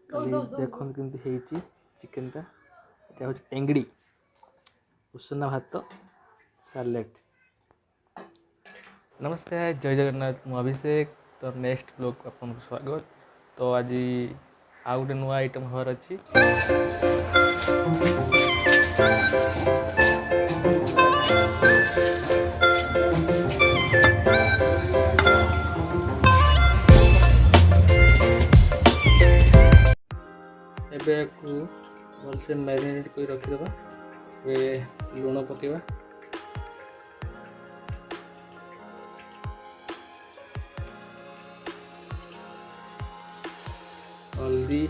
देखो केमती चिकेनटा ये हूँ टेंगड़ी उसना भात सालेट। नमस्कार जय जगन्नाथ मु अभिषेक तो नेक्स्ट ब्लॉग आपन स्वागत। तो आज आउ गोटे नुआ आइटम हर अच्छी भलसे मैरिनेट कर रखीदे लुण पकेबा हल्दी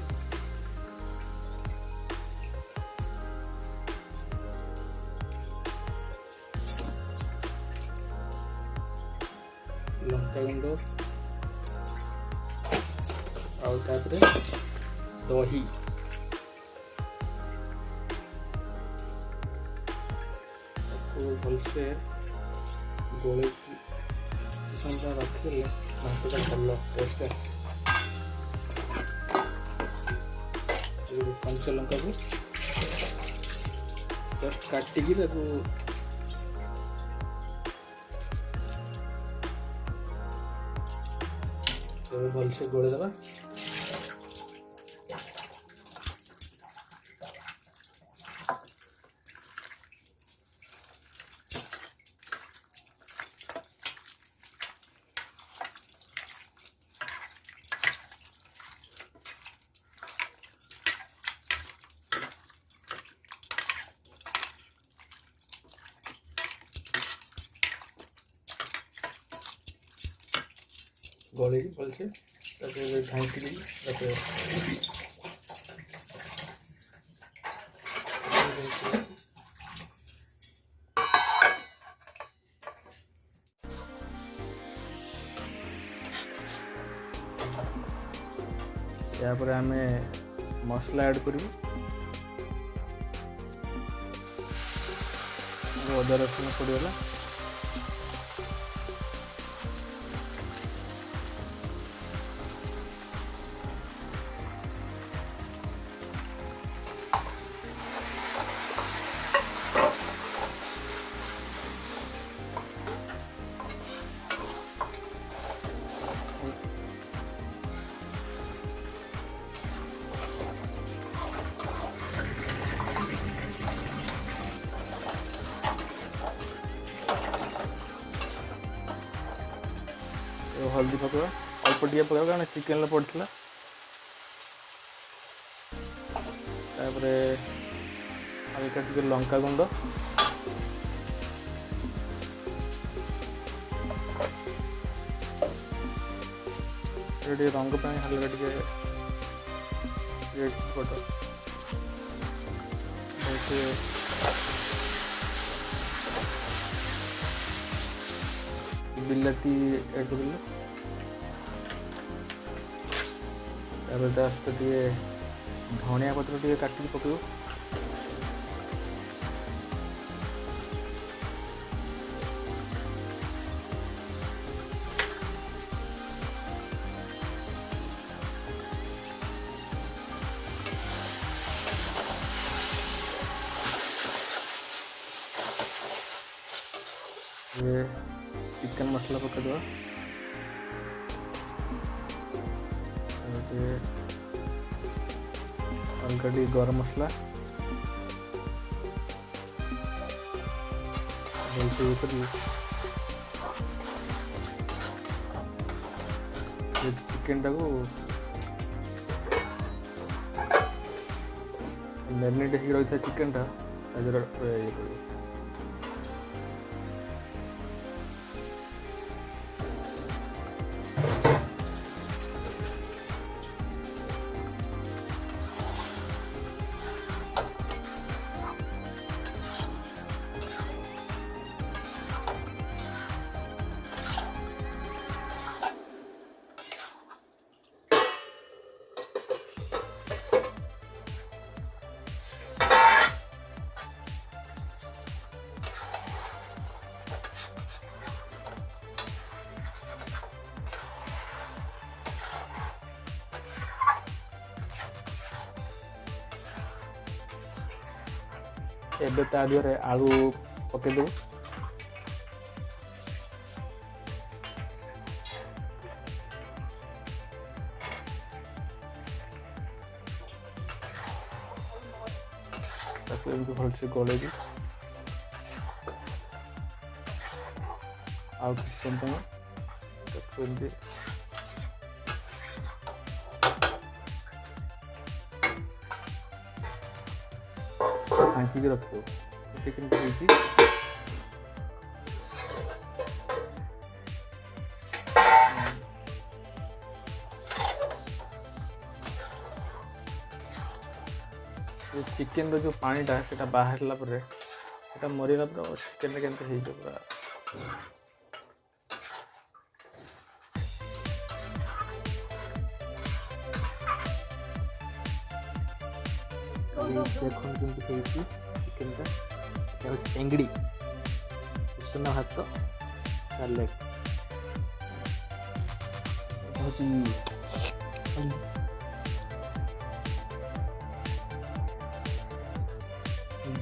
लंका गुंड आउ तापरे दही भलसे गोले समय रखिले भातटा भल टेस्ट आसे। कंचा लंका को जस्ट काटिकी भलसे गोले दबा। गोली भलसे ढाँकी यापर आम मसला ऐड कर अदा रसुण पड़गला हल्दी पकड़ा अल्प टे पकड़ा कारण चिकेन पड़ता हल्का टे लंका गुंड रंग हल्का टे रेड पट बिलाती ऐड कर धनिया पत्र टे काटिक पकेब चिकन मसला पकड़ हल्का टी गरम मसला चिकेन टाक मैरिनेट रही था चिकेन टा ଏବେ ତା ଦେହରେ ଆଳୁ ପକେଇଦେବୁ। ତାକୁ ଏମିତି ଭଲସେ ଗୋଳେଇବି ଆଉ କିଛି ସମୟ ପାଇଁ ତାକୁ ଏମିତି ଢାଙ୍କିକି ରଖିଦେବୁ। ଏଠି କେମିତି ହେଇଛି। ଚିକେନର ଯେଉଁ ପାଣିଟା ସେଇଟା ବାହାରିଲା ପରେ ସେଇଟା ମରିଲା ପରେ ଚିକେନଟା କେମିତି ହେଇଯିବ ପୁରା। ଦେଖନ୍ତୁ କେମିତି ହେଇଛି ଚିକେନଟା। এটা হচ্ছে চিংড়ি, উষুনা ভাত, সালেড। এটা হচ্ছে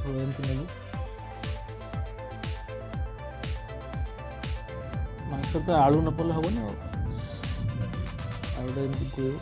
ঝোল এমতি নেব। মাংস তো আলু ন পড়লে হব না, আলুটা এমতি করব।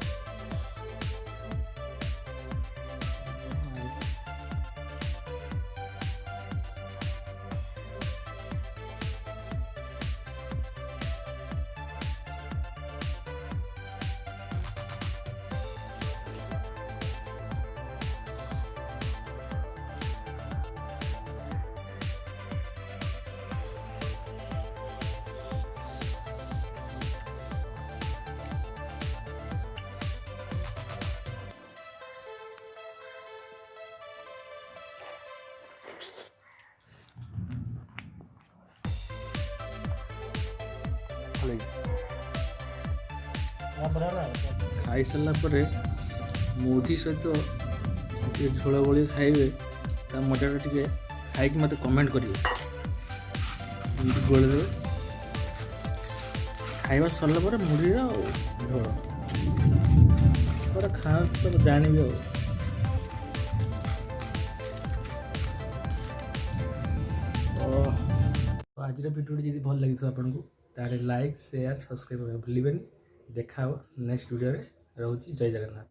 ଖାଇ ସାରିଲା ପରେ ମୁଢ଼ି ସହିତ ଟିକେ ଝୋଳ ଗୋଳି ଖାଇବେ, ତା ମଜାଟା ଟିକେ ଖାଇକି ମୋତେ କମେଣ୍ଟ କରିବେ। ଏମିତି ଗୋଳି ଦେବେ, ଖାଇବା ସରିଲା ପରେ ମୁଢ଼ିର ଝୋଳ ପୁରା ଖାଆନ୍ତୁ ତ ଜାଣିବେ ଆଉ। ଆଜିର ଭିଡ଼ିଓଟି ଯଦି ଭଲ ଲାଗିଥିବ ଆପଣଙ୍କୁ ତାହେଲେ ଲାଇକ୍, ସେୟାର, ସବସ୍କ୍ରାଇବ୍ କରିବାକୁ ଭୁଲିବେନି। ଦେଖା ହେବ ନେକ୍ସଟ ଭିଡ଼ିଓରେ। ରହୁଛି, ଜୟ ଜଗନ୍ନାଥ।